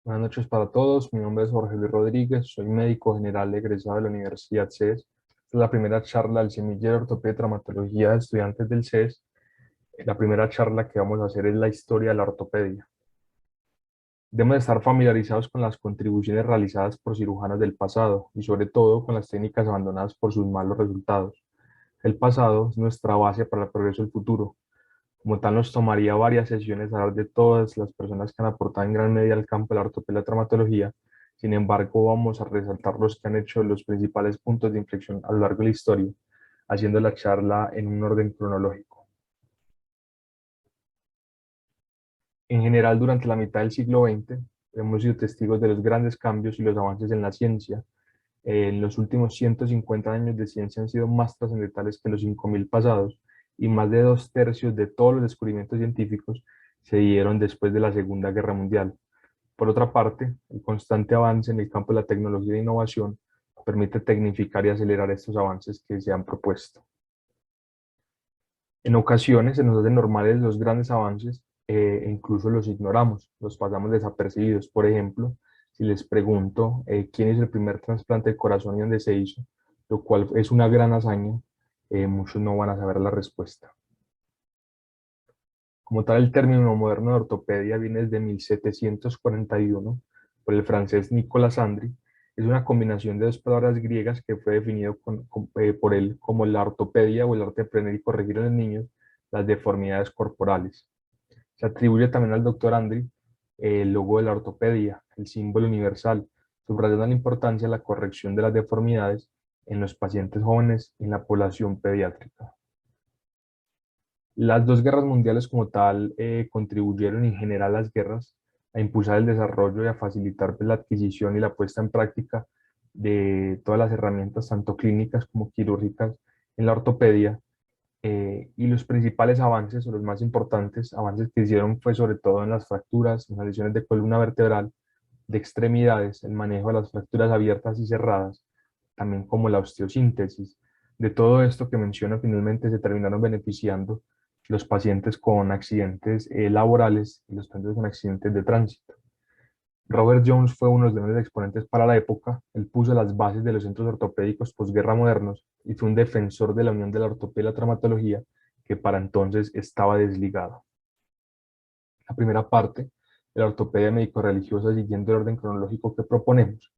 Buenas noches para todos. Mi nombre es Jorge Luis Rodríguez. Soy médico general egresado de la Universidad CES. Esta es la primera charla del semillero de ortopedia y traumatología de estudiantes del CES. La primera charla que vamos a hacer es la historia de la ortopedia. Debemos estar familiarizados con las contribuciones realizadas por cirujanos del pasado y sobre todo con las técnicas abandonadas por sus malos resultados. El pasado es nuestra base para el progreso del futuro. Como tal, nos tomaría varias sesiones hablar de todas las personas que han aportado en gran medida al campo de la ortopedia y la traumatología. Sin embargo, vamos a resaltar los que han hecho los principales puntos de inflexión a lo largo de la historia, haciendo la charla en un orden cronológico. En general, durante la mitad del siglo XX, hemos sido testigos de los grandes cambios y los avances en la ciencia. En los últimos 150 años de ciencia han sido más trascendentales que los 5000 pasados, y más de 2/3 de todos los descubrimientos científicos se dieron después de la Segunda Guerra Mundial. Por otra parte, el constante avance en el campo de la tecnología e innovación permite tecnificar y acelerar estos avances que se han propuesto. En ocasiones se nos hacen normales los grandes avances e incluso los ignoramos, los pasamos desapercibidos. Por ejemplo, si les pregunto quién hizo el primer trasplante de corazón y dónde se hizo, lo cual es una gran hazaña, muchos no van a saber la respuesta. Como tal, el término moderno de ortopedia viene desde 1741 por el francés Nicolas Andri. Es una combinación de dos palabras griegas que fue definido por él como la ortopedia o el arte de aprender y corregir en los niños las deformidades corporales. Se atribuye también al doctor Andri el logo de la ortopedia, el símbolo universal, subrayando la importancia de la corrección de las deformidades en los pacientes jóvenes y en la población pediátrica. Las dos guerras mundiales como tal contribuyeron en general las guerras a impulsar el desarrollo y a facilitar pues, la adquisición y la puesta en práctica de todas las herramientas, tanto clínicas como quirúrgicas, en la ortopedia. Y los principales avances, o los más importantes avances que hicieron fue sobre todo en las fracturas, en las lesiones de columna vertebral, de extremidades, el manejo de las fracturas abiertas y cerradas, también como la osteosíntesis. De todo esto que menciono, finalmente se terminaron beneficiando los pacientes con accidentes laborales y los pacientes con accidentes de tránsito. Robert Jones fue uno de los grandes exponentes para la época. Él puso las bases de los centros ortopédicos posguerra modernos y fue un defensor de la unión de la ortopedia y la traumatología, que para entonces estaba desligado. La primera parte de la ortopedia médico-religiosa, siguiendo el orden cronológico que proponemos,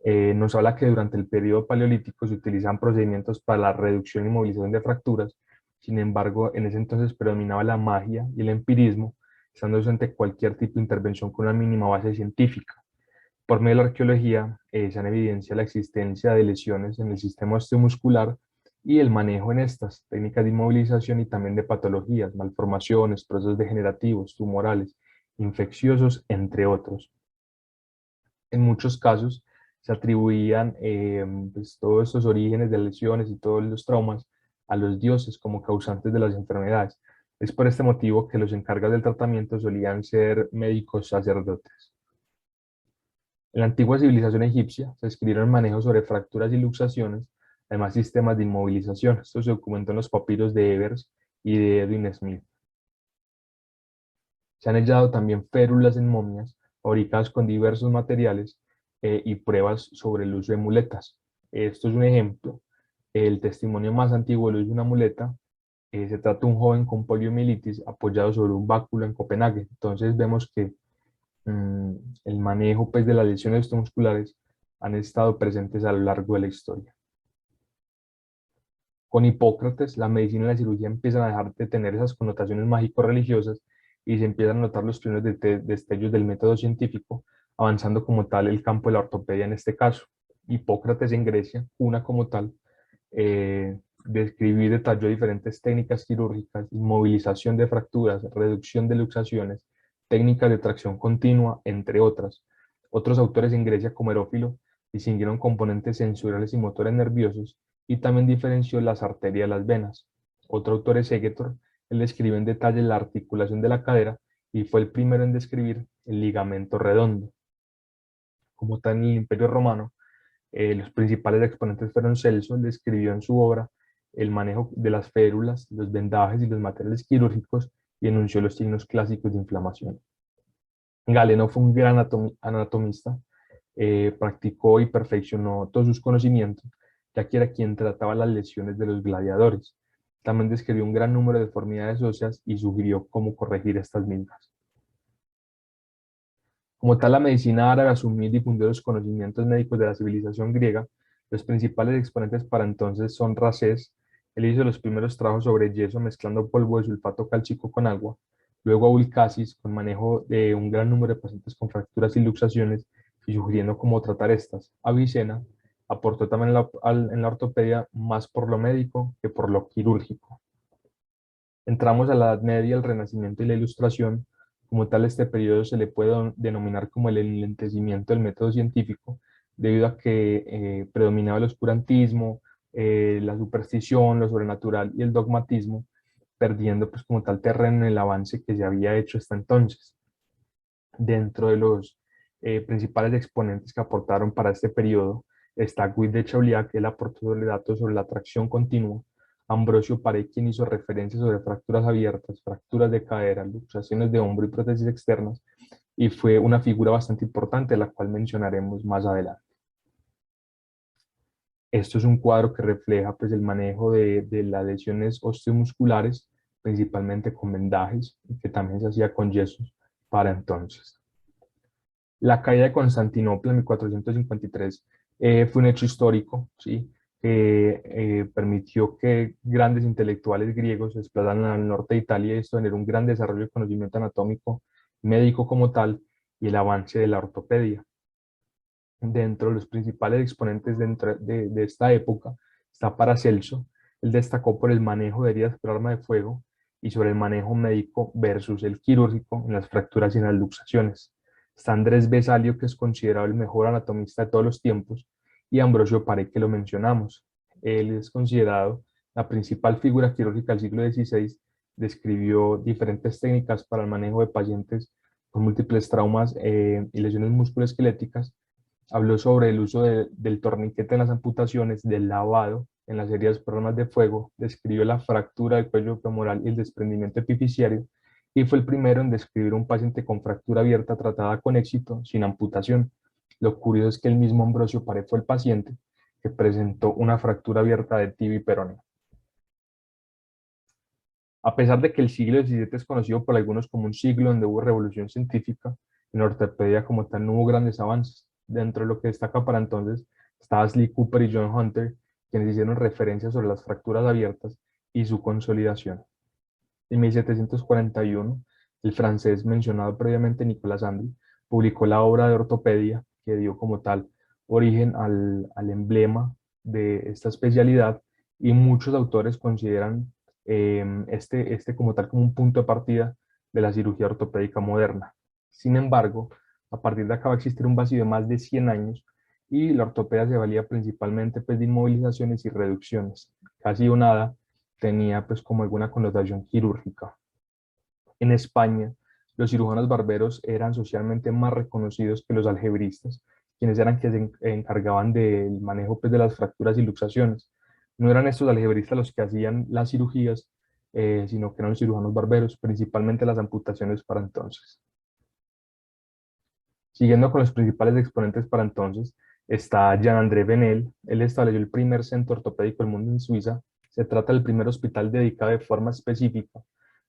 nos habla que durante el periodo paleolítico se utilizan procedimientos para la reducción y movilización de fracturas. Sin embargo, en ese entonces predominaba la magia y el empirismo, estando ausente cualquier tipo de intervención con una mínima base científica. Por medio de la arqueología se han evidenciado la existencia de lesiones en el sistema osteomuscular y el manejo en estas técnicas de inmovilización y también de patologías, malformaciones, procesos degenerativos, tumorales, infecciosos, entre otros. En muchos casos se atribuían pues, todos estos orígenes de lesiones y todos los traumas a los dioses como causantes de las enfermedades. Es por este motivo que los encargados del tratamiento solían ser médicos sacerdotes. En la antigua civilización egipcia se escribieron manejos sobre fracturas y luxaciones, además sistemas de inmovilización. Esto se documentó en los papiros de Evers y de Edwin Smith. Se han hallado también férulas en momias fabricadas con diversos materiales y pruebas sobre el uso de muletas. Esto es un ejemplo. El testimonio más antiguo del uso de una muleta se trata de un joven con poliomielitis apoyado sobre un báculo en Copenhague. Entonces vemos que el manejo pues, de las lesiones osteomusculares han estado presentes a lo largo de la historia. Con Hipócrates, la medicina y la cirugía empiezan a dejar de tener esas connotaciones mágico-religiosas y se empiezan a notar los primeros destellos del método científico, avanzando como tal el campo de la ortopedia en este caso. Hipócrates en Grecia, una como tal, describió y detalló diferentes técnicas quirúrgicas, inmovilización de fracturas, reducción de luxaciones, técnicas de tracción continua, entre otras. Otros autores en Grecia, como Herófilo, distinguieron componentes sensoriales y motores nerviosos y también diferenció las arterias y las venas. Otro autor es Segetor, él describe en detalle la articulación de la cadera y fue el primero en describir el ligamento redondo. Como tal en el Imperio Romano, los principales exponentes fueron Celso, él describió en su obra el manejo de las férulas, los vendajes y los materiales quirúrgicos y enunció los signos clásicos de inflamación. Galeno fue un gran anatomista, practicó y perfeccionó todos sus conocimientos, ya que era quien trataba las lesiones de los gladiadores. También describió un gran número de deformidades óseas y sugirió cómo corregir estas mismas. Como tal, la medicina árabe asumió y difundió los conocimientos médicos de la civilización griega. Los principales exponentes para entonces son Rasés. Él hizo los primeros trabajos sobre yeso mezclando polvo de sulfato cálcico con agua. Luego Abulcasis, con manejo de un gran número de pacientes con fracturas y luxaciones y sugiriendo cómo tratar estas. Avicena aportó también en la ortopedia más por lo médico que por lo quirúrgico. Entramos a la Edad Media, el Renacimiento y la Ilustración. Como tal, este periodo se le puede denominar como el enlentecimiento del método científico, debido a que predominaba el oscurantismo, la superstición, lo sobrenatural y el dogmatismo, perdiendo pues como tal terreno en el avance que se había hecho hasta entonces. Dentro de los principales exponentes que aportaron para este periodo está Guy de Chauliac, que él aportó datos sobre la atracción continua. Ambrosio Paré, quien hizo referencias sobre fracturas abiertas, fracturas de cadera, luxaciones de hombro y prótesis externas, y fue una figura bastante importante, la cual mencionaremos más adelante. Esto es un cuadro que refleja pues, el manejo de las lesiones osteomusculares, principalmente con vendajes, que también se hacía con yesos para entonces. La caída de Constantinopla en 1453 fue un hecho histórico, ¿sí? Que permitió que grandes intelectuales griegos se desplazaran al norte de Italia y esto generó un gran desarrollo de conocimiento anatómico, médico como tal, y el avance de la ortopedia. Dentro de los principales exponentes de esta época está Paracelso. Él destacó por el manejo de heridas por arma de fuego y sobre el manejo médico versus el quirúrgico en las fracturas y en las luxaciones. Está Andrés Vesalio, que es considerado el mejor anatomista de todos los tiempos, y Ambrosio Paré, que lo mencionamos. Él es considerado la principal figura quirúrgica del siglo XVI. Describió diferentes técnicas para el manejo de pacientes con múltiples traumas y lesiones musculoesqueléticas. Habló sobre el uso del torniquete en las amputaciones, del lavado en las heridas por armas de fuego, describió la fractura del cuello femoral y el desprendimiento epifisiario, y fue el primero en describir un paciente con fractura abierta tratada con éxito, sin amputación. Lo curioso es que el mismo Ambrosio Paré fue el paciente que presentó una fractura abierta de tibia y peroneo. A pesar de que el siglo XVII es conocido por algunos como un siglo donde hubo revolución científica, en ortopedia como tal no hubo grandes avances. Dentro de lo que destaca para entonces está Ashley Cooper y John Hunter, quienes hicieron referencia sobre las fracturas abiertas y su consolidación. En 1741, el francés mencionado previamente Nicolas Andri publicó la obra de ortopedia que dio como tal origen al emblema de esta especialidad, y muchos autores consideran este como tal como un punto de partida de la cirugía ortopédica moderna. Sin embargo, a partir de acá va a existir un vacío de más de 100 años y la ortopedia se valía principalmente pues, de inmovilizaciones y reducciones. Casi o nada tenía pues como alguna connotación quirúrgica. En España, los cirujanos barberos eran socialmente más reconocidos que los algebristas, quienes eran quienes se encargaban del manejo pues, de las fracturas y luxaciones. No eran estos algebristas los que hacían las cirugías, sino que eran los cirujanos barberos, principalmente las amputaciones para entonces. Siguiendo con los principales exponentes para entonces, está Jean-André Venel. Él estableció el primer centro ortopédico del mundo en Suiza. Se trata del primer hospital dedicado de forma específica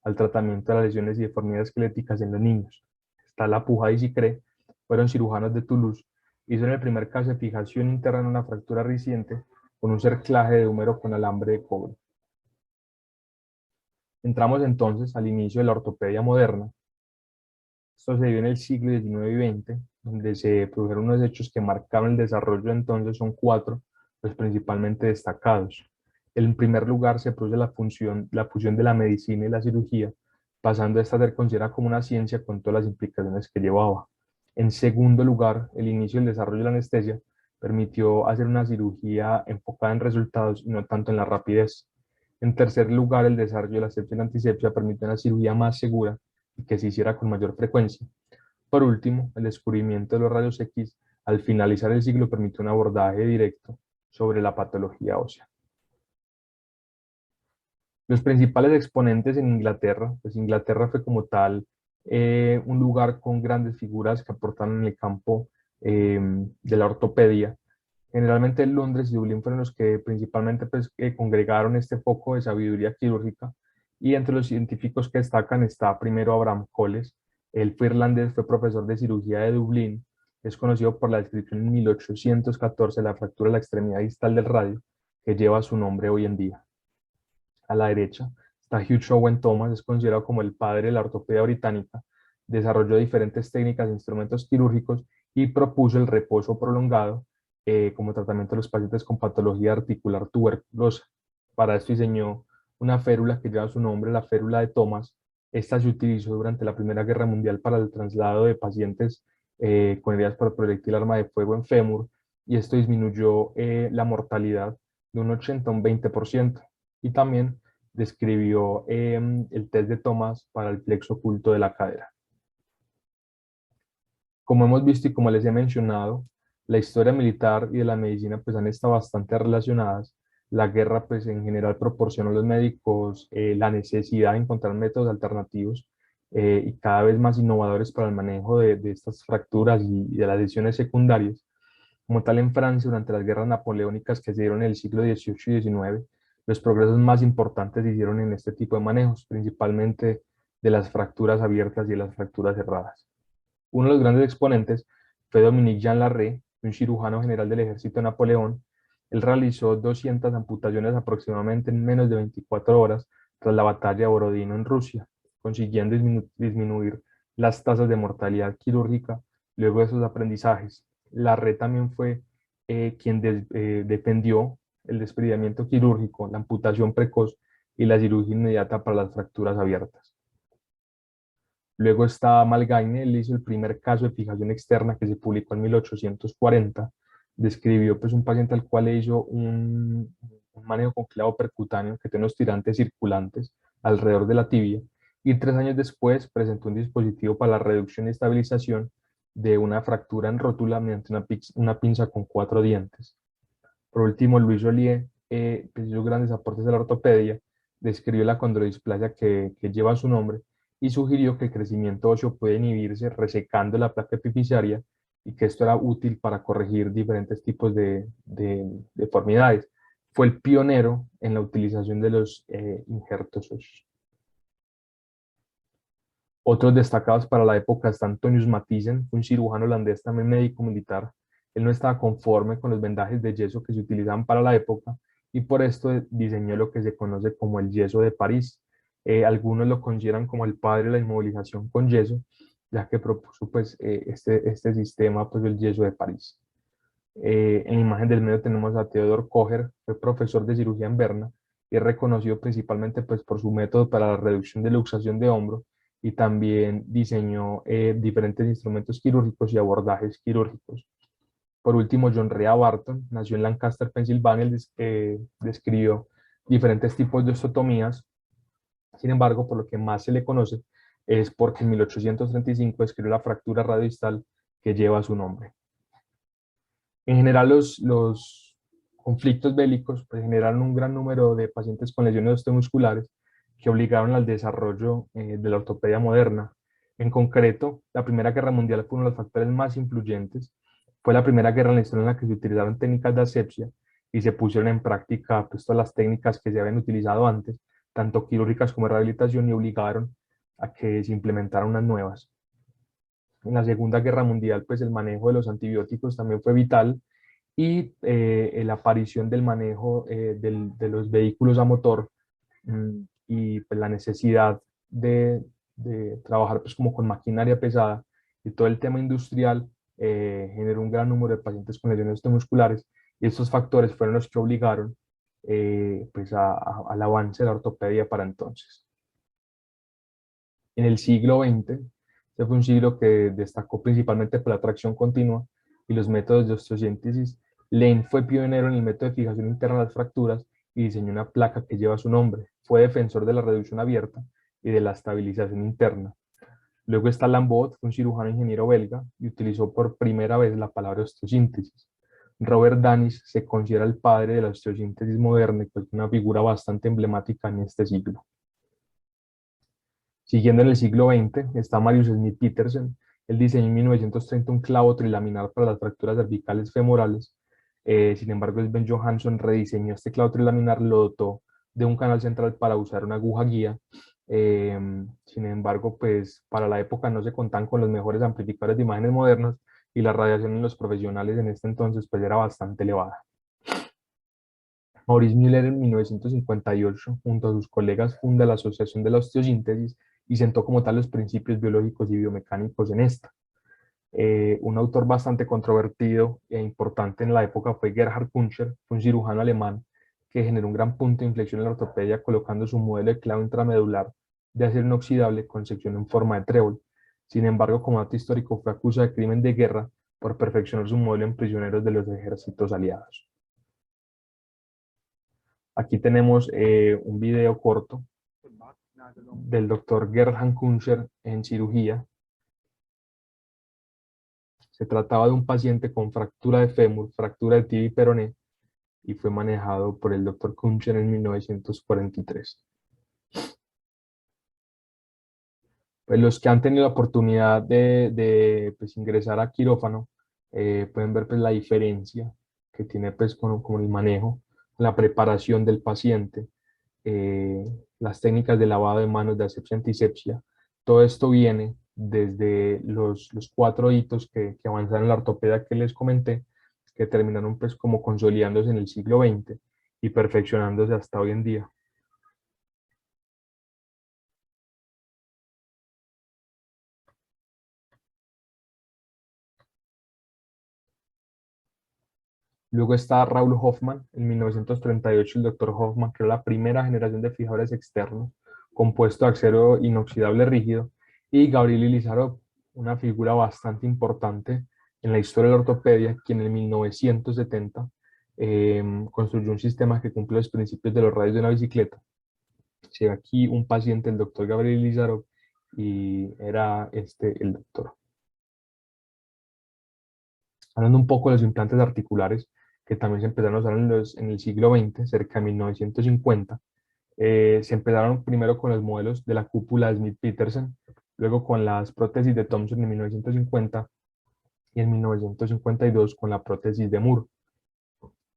al tratamiento de las lesiones y deformidades esqueléticas en los niños. Está La Puja y Sicré, fueron cirujanos de Toulouse. Hicieron el primer caso de fijación interna en una fractura reciente con un cerclaje de húmero con alambre de cobre. Entramos entonces al inicio de la ortopedia moderna. Esto se dio en el siglo XIX y XX, donde se produjeron unos hechos que marcaron el desarrollo. Entonces son cuatro los principalmente destacados. En primer lugar, se produce la fusión de la medicina y la cirugía, pasando esta a ser considerada como una ciencia con todas las implicaciones que llevaba. En segundo lugar, el inicio del desarrollo de la anestesia permitió hacer una cirugía enfocada en resultados y no tanto en la rapidez. En tercer lugar, el desarrollo de la asepsia y la antisepsia permitió una cirugía más segura y que se hiciera con mayor frecuencia. Por último, el descubrimiento de los rayos X al finalizar el siglo permitió un abordaje directo sobre la patología ósea. Los principales exponentes en Inglaterra, pues Inglaterra fue como tal un lugar con grandes figuras que aportaron en el campo de la ortopedia. Generalmente Londres y Dublín fueron los que principalmente pues, congregaron este foco de sabiduría quirúrgica, y entre los científicos que destacan está primero Abraham Coles. Él fue irlandés, fue profesor de cirugía de Dublín, es conocido por la descripción en 1814 de la fractura de la extremidad distal del radio, que lleva su nombre hoy en día. A la derecha está Hugh Owen Thomas, es considerado como el padre de la ortopedia británica, desarrolló diferentes técnicas e instrumentos quirúrgicos y propuso el reposo prolongado como tratamiento de los pacientes con patología articular tuberculosa. Para esto diseñó una férula que lleva su nombre, la férula de Thomas. Esta se utilizó durante la Primera Guerra Mundial para el traslado de pacientes con heridas por proyectil arma de fuego en fémur, y esto disminuyó la mortalidad de un 80 a un 20%. Y también describió el test de Thomas para el plexo oculto de la cadera. Como hemos visto y como les he mencionado, la historia militar y de la medicina pues han estado bastante relacionadas. La guerra pues en general proporcionó a los médicos la necesidad de encontrar métodos alternativos y cada vez más innovadores para el manejo de estas fracturas y de las lesiones secundarias. Como tal, en Francia, durante las guerras napoleónicas que se dieron en el siglo XVIII y XIX, los progresos más importantes se hicieron en este tipo de manejos, principalmente de las fracturas abiertas y de las fracturas cerradas. Uno de los grandes exponentes fue Dominique Jean Larrey, un cirujano general del ejército de Napoleón. Él realizó 200 amputaciones aproximadamente en menos de 24 horas tras la batalla de Borodino en Rusia, consiguiendo disminuir las tasas de mortalidad quirúrgica luego de esos aprendizajes. Larrey también fue quien defendió el desprendimiento quirúrgico, la amputación precoz y la cirugía inmediata para las fracturas abiertas. Luego está Malgaigne, él hizo el primer caso de fijación externa que se publicó en 1840. Describió pues, un paciente al cual le hizo un manejo con clavo percutáneo que tiene unos tirantes circulantes alrededor de la tibia, y 3 años después presentó un dispositivo para la reducción y estabilización de una fractura en rótula mediante una pinza con 4 dientes. Por último, Louis Joliet pues hizo grandes aportes a la ortopedia, describió la condrodisplasia que lleva su nombre y sugirió que el crecimiento óseo puede inhibirse resecando la placa epifisiaria, y que esto era útil para corregir diferentes tipos de deformidades. Fue el pionero en la utilización de los injertos óseos. Otros destacados para la época está Antonius Mathisen, un cirujano holandés, también médico militar. Él no estaba conforme con los vendajes de yeso que se utilizaban para la época, y por esto diseñó lo que se conoce como el yeso de París. Algunos lo consideran como el padre de la inmovilización con yeso, ya que propuso pues, este sistema, pues el yeso de París. En la imagen del medio tenemos a Theodor Kocher, fue profesor de cirugía en Berna y es reconocido principalmente pues, por su método para la reducción de luxación de hombro, y también diseñó diferentes instrumentos quirúrgicos y abordajes quirúrgicos. Por último, John Rea Barton nació en Lancaster, Pensilvania. Él describió diferentes tipos de osteotomías. Sin embargo, por lo que más se le conoce es porque en 1835 describió la fractura radiodistal que lleva su nombre. En general, los conflictos bélicos pues, generaron un gran número de pacientes con lesiones osteomusculares que obligaron al desarrollo de la ortopedia moderna. En concreto, la Primera Guerra Mundial fue uno de los factores más influyentes. Fue la primera guerra en la historia en la que se utilizaron técnicas de asepsia y se pusieron en práctica pues, todas las técnicas que se habían utilizado antes, tanto quirúrgicas como de rehabilitación, y obligaron a que se implementaran unas nuevas. En la Segunda Guerra Mundial, pues el manejo de los antibióticos también fue vital, y la aparición del manejo de los vehículos a motor y pues, la necesidad de trabajar pues, como con maquinaria pesada y todo el tema industrial generó un gran número de pacientes con lesiones osteomusculares, y estos factores fueron los que obligaron pues al avance de la ortopedia para entonces. En el siglo XX, este fue un siglo que destacó principalmente por la tracción continua y los métodos de osteosíntesis. Lane fue pionero en el método de fijación interna de las fracturas y diseñó una placa que lleva su nombre. Fue defensor de la reducción abierta y de la estabilización interna. Luego está Lambot, un cirujano ingeniero belga, y utilizó por primera vez la palabra osteosíntesis. Robert Danis se considera el padre de la osteosíntesis moderna y pues una figura bastante emblemática en este siglo. Siguiendo en el siglo XX está Marius Smith Petersen. Él diseñó en 1930 un clavo trilaminar para las fracturas cervicales femorales. Sin embargo, Sven Johansson rediseñó este clavo trilaminar, lo dotó de un canal central para usar una aguja guía. Sin embargo, pues para la época no se contaban con los mejores amplificadores de imágenes modernos y la radiación en los profesionales en este entonces pues era bastante elevada. Maurice Müller en 1958, junto a sus colegas, funda la Asociación de la Osteosíntesis y sentó como tal los principios biológicos y biomecánicos en esta. Un autor bastante controvertido e importante en la época fue Gerhard Kunscher, un cirujano alemán que generó un gran punto de inflexión en la ortopedia colocando su modelo de clavo intramedular de acero inoxidable con sección en forma de trébol. Sin embargo, como dato histórico, fue acusado de crimen de guerra por perfeccionar su modelo en prisioneros de los ejércitos aliados. Aquí tenemos un video corto del doctor Gerhard Kunscher en cirugía. Se trataba de un paciente con fractura de fémur, fractura de tibia y peroné, y fue manejado por el doctor Kunscher en 1943. Pues los que han tenido la oportunidad de pues, ingresar a quirófano pueden ver pues, la diferencia que tiene pues, con el manejo, la preparación del paciente, eh, las técnicas de lavado de manos, de asepsia, antisepsia. Todo esto viene desde los cuatro hitos que avanzaron en la ortopedia que les comenté, que terminaron pues como consolidándose en el siglo XX y perfeccionándose hasta hoy en día. Luego está Raúl Hoffman, en 1938 el doctor Hoffman creó la primera generación de fijadores externos, compuesto de acero inoxidable rígido, y Gabriel Ilizarov, una figura bastante importante en la historia de la ortopedia, quien en 1970 construyó un sistema que cumple los principios de los radios de una bicicleta. Se ve aquí un paciente, el doctor Gabriel Ilizarov, y era este el doctor. Hablando un poco de los implantes articulares, que también se empezaron a usar en el siglo XX, cerca de 1950, se empezaron primero con los modelos de la cúpula de Smith-Petersen, luego con las prótesis de Thompson en 1950 y en 1952 con la prótesis de Moore.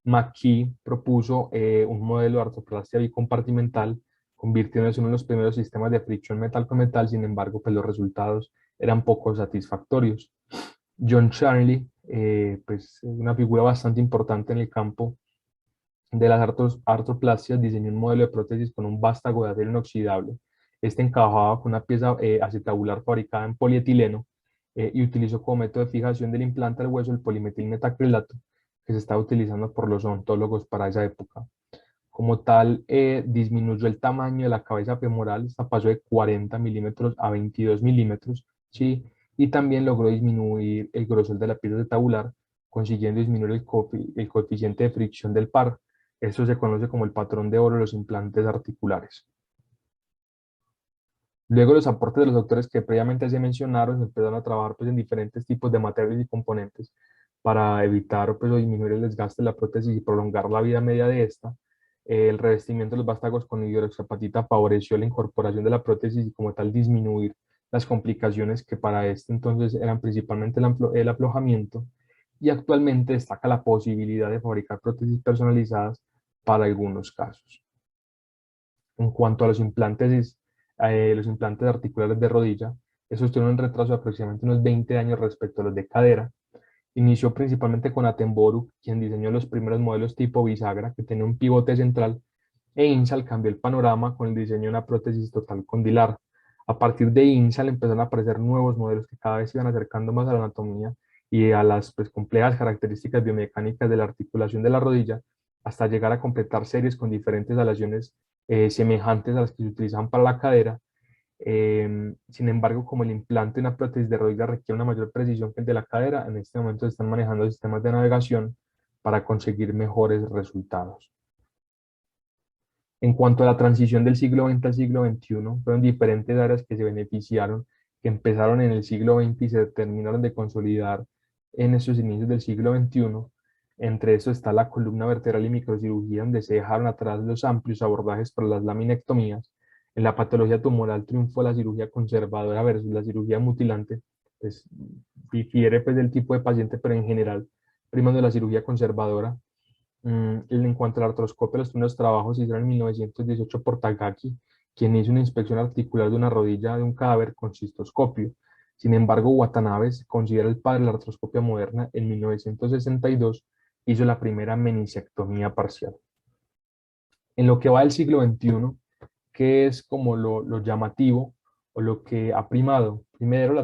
McKee propuso un modelo de artroplastia bicompartimental, convirtiéndose en uno de los primeros sistemas de fricción metal con metal. Sin embargo, pues los resultados eran poco satisfactorios. John Charnley, pues una figura bastante importante en el campo de las artroplasias, diseñó un modelo de prótesis con un vástago de acero inoxidable. Este encajaba con una pieza acetabular fabricada en polietileno y utilizó como método de fijación del implante al hueso el polimetilmetacrilato que se estaba utilizando por los odontólogos para esa época. Como tal, disminuyó el tamaño de la cabeza femoral, esta pasó de 40 milímetros a 22 milímetros, ¿sí? Y también logró disminuir el grosor de la pieza acetabular, consiguiendo disminuir el coeficiente de fricción del par. Esto se conoce como el patrón de oro de los implantes articulares. Luego los aportes de los doctores que previamente se mencionaron se empezaron a trabajar pues, en diferentes tipos de materiales y componentes para evitar pues, o disminuir el desgaste de la prótesis y prolongar la vida media de esta. El revestimiento de los vástagos con hidroxapatita favoreció la incorporación de la prótesis y como tal disminuir las complicaciones que para este entonces eran principalmente el aflojamiento, y actualmente destaca la posibilidad de fabricar prótesis personalizadas para algunos casos. En cuanto a los implantes articulares de rodilla, esos tienen un retraso de aproximadamente unos 20 años respecto a los de cadera. Inició principalmente con Attenborough, quien diseñó los primeros modelos tipo bisagra, que tenía un pivote central, e Insal cambió el panorama con el diseño de una prótesis total condilar. A partir de Insal empezaron a aparecer nuevos modelos que cada vez se iban acercando más a la anatomía y a las pues, complejas características biomecánicas de la articulación de la rodilla, hasta llegar a completar series con diferentes aleaciones semejantes a las que se utilizaban para la cadera. Sin embargo, como el implante de una prótesis de rodilla requiere una mayor precisión que el de la cadera, en este momento se están manejando sistemas de navegación para conseguir mejores resultados. En cuanto a la transición del siglo XX al siglo XXI, fueron diferentes áreas que se beneficiaron, que empezaron en el siglo XX y se terminaron de consolidar en estos inicios del siglo XXI. Entre eso está la columna vertebral y microcirugía, donde se dejaron atrás los amplios abordajes para las laminectomías, En la patología tumoral triunfó la cirugía conservadora versus la cirugía mutilante. Pues, difiere pues, del tipo de paciente, pero en general, primando la cirugía conservadora. En cuanto a la artroscopia, los primeros trabajos se hicieron en 1918 por Tagaki, quien hizo una inspección articular de una rodilla de un cadáver con cistoscopio. Sin embargo, Watanabe, considera el padre de la artroscopia moderna. En 1962 hizo la primera meniscectomía parcial. En lo que va del siglo XXI, que es como lo llamativo o lo que ha primado. Primero,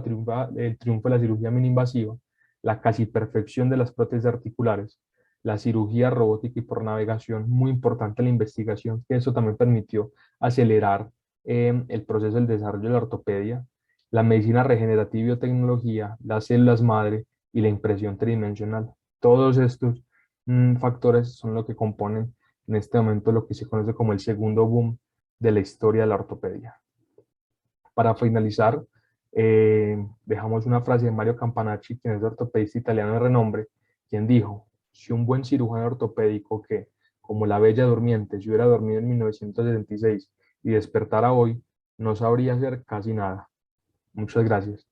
el triunfo de la cirugía mini-invasiva, la casi perfección de las prótesis articulares, la cirugía robótica y por navegación, muy importante la investigación, que eso también permitió acelerar el proceso del desarrollo de la ortopedia, la medicina regenerativa y biotecnología, las células madre y la impresión tridimensional. Todos estos factores son lo que componen en este momento lo que se conoce como el segundo boom de la historia de la ortopedia. Para finalizar, dejamos una frase de Mario Campanacci, quien es ortopedista italiano de renombre, quien dijo: si un buen cirujano ortopédico que, como la Bella Durmiente, si hubiera dormido en 1976 y despertara hoy, no sabría hacer casi nada. Muchas gracias.